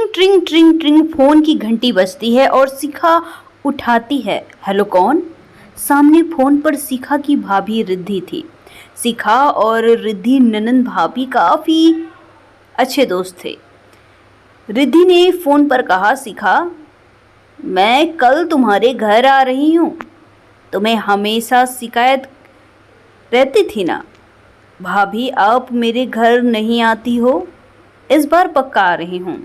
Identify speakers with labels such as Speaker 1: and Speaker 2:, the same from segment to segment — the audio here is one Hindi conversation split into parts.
Speaker 1: ट्रिंग ट्रिंग ट्रिंग ट्रिंग फोन की घंटी बजती है और शिखा उठाती है। हेलो कौन? सामने फोन पर शिखा की भाभी रिद्धि थी। शिखा और रिद्धि ननंद भाभी काफी अच्छे दोस्त थे। रिद्धि ने फोन पर कहा, शिखा मैं कल तुम्हारे घर आ रही हूँ। तुम्हें हमेशा शिकायत रहती थी ना भाभी आप मेरे घर नहीं आती हो, इस बार पक्का आ रही हूँ।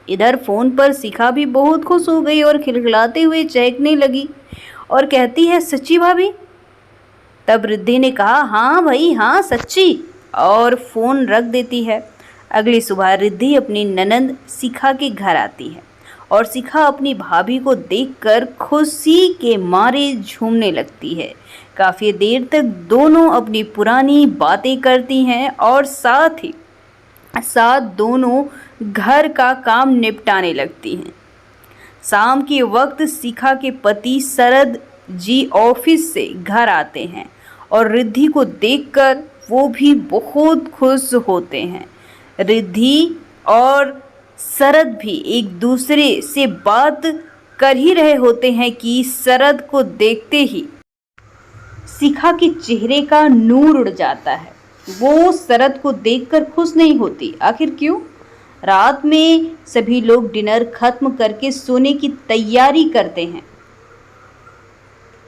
Speaker 1: इधर फोन पर शिखा भी बहुत खुश हो गई और खिलखिलाते हुए चहकने लगी और कहती है, सच्ची भाभी? तब रिद्धि ने कहा, हाँ भाई हाँ सच्ची, और फोन रख देती है। अगली सुबह रिद्धि अपनी ननंद शिखा के घर आती है और शिखा अपनी भाभी को देखकर खुशी के मारे झूमने लगती है। काफी देर तक दोनों अपनी पुरानी बातें करती हैं और साथ ही साथ दोनों घर का काम निपटाने लगती हैं। शाम के वक्त शिखा के पति शरद जी ऑफिस से घर आते हैं और रिद्धि को देखकर वो भी बहुत खुश होते हैं। रिद्धि और शरद भी एक दूसरे से बात कर ही रहे होते हैं कि शरद को देखते ही शिखा के चेहरे का नूर उड़ जाता है। वो शरद को देखकर खुश नहीं होती, आखिर क्यों? रात में सभी लोग डिनर खत्म करके सोने की तैयारी करते हैं।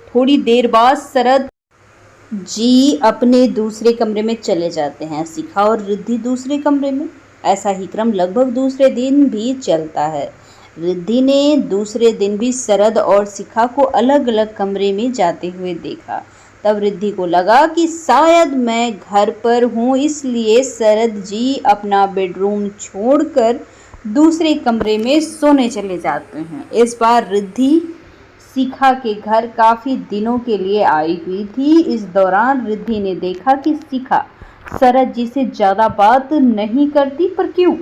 Speaker 1: थोड़ी देर बाद शरद जी अपने दूसरे कमरे में चले जाते हैं, शिखा और रिद्धि दूसरे कमरे में। ऐसा ही क्रम लगभग दूसरे दिन भी चलता है। रिद्धि ने दूसरे दिन भी शरद और शिखा को अलग अलग कमरे में जाते हुए देखा। तब रिद्धि को लगा कि शायद मैं घर पर हूँ, इसलिए शरद जी अपना बेडरूम छोड़कर दूसरे कमरे में सोने चले जाते हैं। इस बार रिद्धि शिखा के घर काफ़ी दिनों के लिए आई हुई थी। इस दौरान रिद्धि ने देखा कि शिखा शरद जी से ज़्यादा बात नहीं करती, पर क्यों?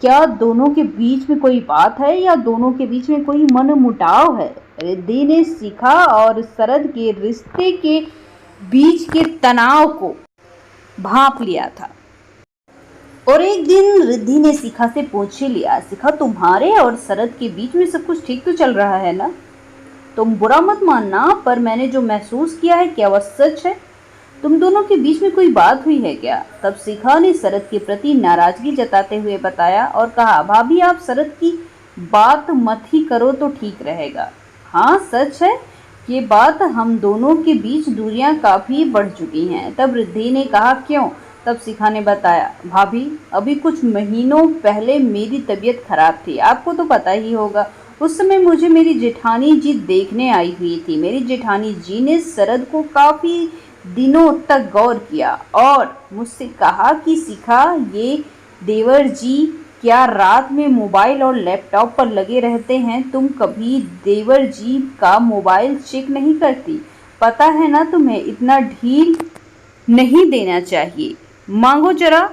Speaker 1: क्या दोनों के बीच में कोई बात है या दोनों के बीच में कोई मनमुटाव है? रिद्धि ने शिखा और शरद के रिश्ते के बीच के तनाव को भांप लिया था और एक दिन रिद्धि ने शिखा से पूछ लिया, शिखा तुम्हारे और शरद के बीच में सब कुछ ठीक तो चल रहा है ना? तुम बुरा मत मानना, पर मैंने जो महसूस किया है क्या वह सच है? तुम दोनों के बीच में कोई बात हुई है क्या? तब शिखा ने शरद के प्रति नाराजगी जताते हुए बताया और कहा, भाभी आप शरद की बात मत ही करो तो ठीक रहेगा। हाँ सच है, ये बात हम दोनों के बीच दूरियां काफ़ी बढ़ चुकी हैं। तब रिद्धि ने कहा, क्यों? तब शिखा ने बताया, भाभी अभी कुछ महीनों पहले मेरी तबीयत खराब थी, आपको तो पता ही होगा। उस समय मुझे मेरी जेठानी जी देखने आई हुई थी। मेरी जेठानी जी ने शरद को काफ़ी दिनों तक गौर किया और मुझसे कहा कि शिखा ये देवर जी क्या रात में मोबाइल और लैपटॉप पर लगे रहते हैं? तुम कभी देवर जी का मोबाइल चेक नहीं करती? पता है ना तुम्हें इतना ढील नहीं देना चाहिए। मांगो जरा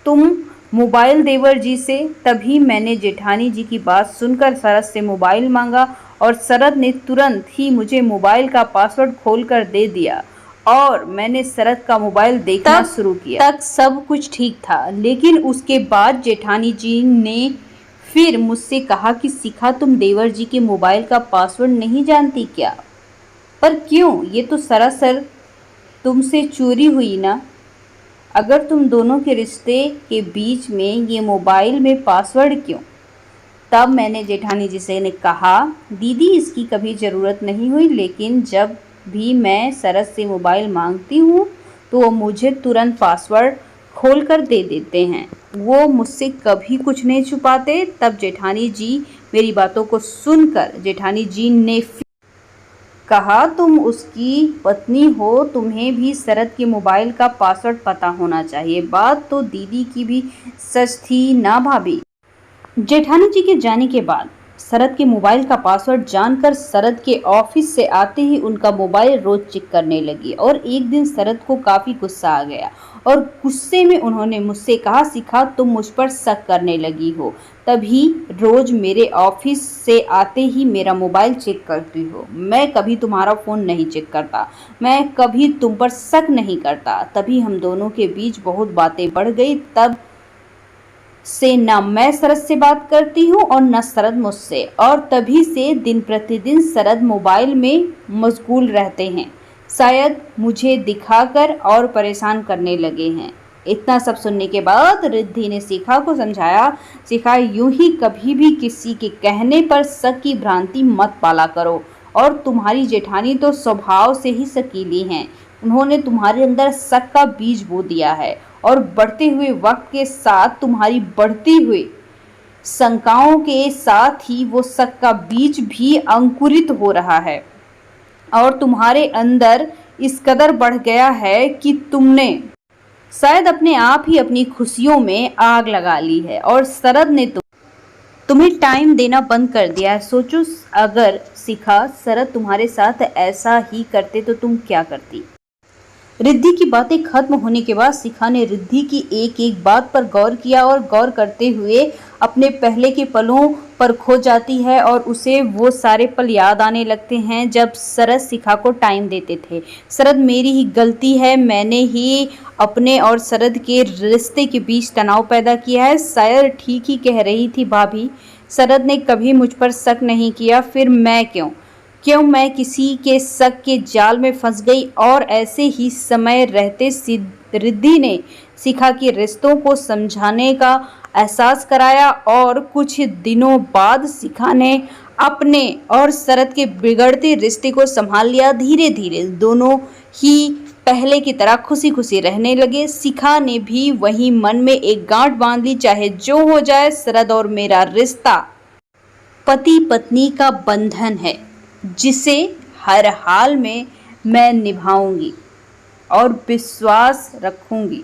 Speaker 1: तुम मोबाइल देवर जी से। तभी मैंने जेठानी जी की बात सुनकर शरद से मोबाइल मांगा और शरद ने तुरंत ही मुझे मोबाइल का पासवर्ड खोलकर दे दिया और मैंने शरद का मोबाइल देखना शुरू किया। तक सब कुछ ठीक था, लेकिन उसके बाद जेठानी जी ने फिर मुझसे कहा कि शिखा तुम देवर जी के मोबाइल का पासवर्ड नहीं जानती क्या? पर क्यों? ये तो सरासर तुमसे चोरी हुई ना। अगर तुम दोनों के रिश्ते के बीच में ये मोबाइल में पासवर्ड क्यों? तब मैंने जेठानी जी से ने कहा, दीदी इसकी कभी ज़रूरत नहीं हुई, लेकिन जब भी मैं शरद से मोबाइल मांगती हूँ तो वो मुझे तुरंत पासवर्ड खोल कर दे देते हैं। वो मुझसे कभी कुछ नहीं छुपाते। तब जेठानी जी मेरी बातों को सुनकर जेठानी जी ने कहा, तुम उसकी पत्नी हो, तुम्हें भी शरद के मोबाइल का पासवर्ड पता होना चाहिए। बात तो दीदी की भी सच थी ना भाभी। जेठानी जी के जाने के बाद शरद के मोबाइल का पासवर्ड जानकर शरद के ऑफिस से आते ही उनका मोबाइल रोज चेक करने लगी और एक दिन शरद को काफ़ी गुस्सा आ गया और गुस्से में उन्होंने मुझसे कहा, शिखा तुम मुझ पर शक करने लगी हो, तभी रोज मेरे ऑफिस से आते ही मेरा मोबाइल चेक करती हो। मैं कभी तुम्हारा फ़ोन नहीं चेक करता, मैं कभी तुम पर शक नहीं करता। तभी हम दोनों के बीच बहुत बातें बढ़ गई। तब से ना मैं शरद से बात करती हूँ और न शरद मुझसे, और तभी से दिन प्रतिदिन शरद मोबाइल में मशगूल रहते हैं। शायद मुझे दिखाकर और परेशान करने लगे हैं। इतना सब सुनने के बाद रिद्धि ने शिखा को समझाया, शिखा, यूं ही कभी भी किसी के कहने पर शक की भ्रांति मत पाला करो। और तुम्हारी जेठानी तो स्वभाव से ही शकीली हैं। उन्होंने तुम्हारे अंदर शक का बीज बो दिया है और बढ़ते हुए वक्त के साथ तुम्हारी बढ़ती हुई शंकाओं के साथ ही वो शक का बीज भी अंकुरित हो रहा है और तुम्हारे अंदर इस कदर बढ़ गया है कि तुमने शायद अपने आप ही अपनी खुशियों में आग लगा ली है और शरद ने तुम्हें टाइम देना बंद कर दिया है। सोचो, अगर शिखा शरद तुम्हारे साथ ऐसा ही करते तो तुम क्या करती। रिद्धि की बातें खत्म होने के बाद शिखा ने रिद्धि की एक एक बात पर गौर किया और गौर करते हुए अपने पहले के पलों पर खो जाती है और उसे वो सारे पल याद आने लगते हैं जब शरद शिखा को टाइम देते थे। शरद, मेरी ही गलती है, मैंने ही अपने और शरद के रिश्ते के बीच तनाव पैदा किया है। शायद ठीक ही कह रही थी भाभी, शरद ने कभी मुझ पर शक नहीं किया, फिर मैं क्यों मैं किसी के शक के जाल में फंस गई। और ऐसे ही समय रहते रिद्धि ने शिखा के रिश्तों को समझाने का एहसास कराया और कुछ दिनों बाद शिखा ने अपने और शरद के बिगड़ते रिश्ते को संभाल लिया। धीरे धीरे दोनों ही पहले की तरह खुशी खुशी रहने लगे। शिखा ने भी वही मन में एक गांठ बांध ली, चाहे जो हो जाए, शरद और मेरा रिश्ता पति पत्नी का बंधन है जिसे हर हाल में मैं निभाऊंगी और विश्वास रखूंगी।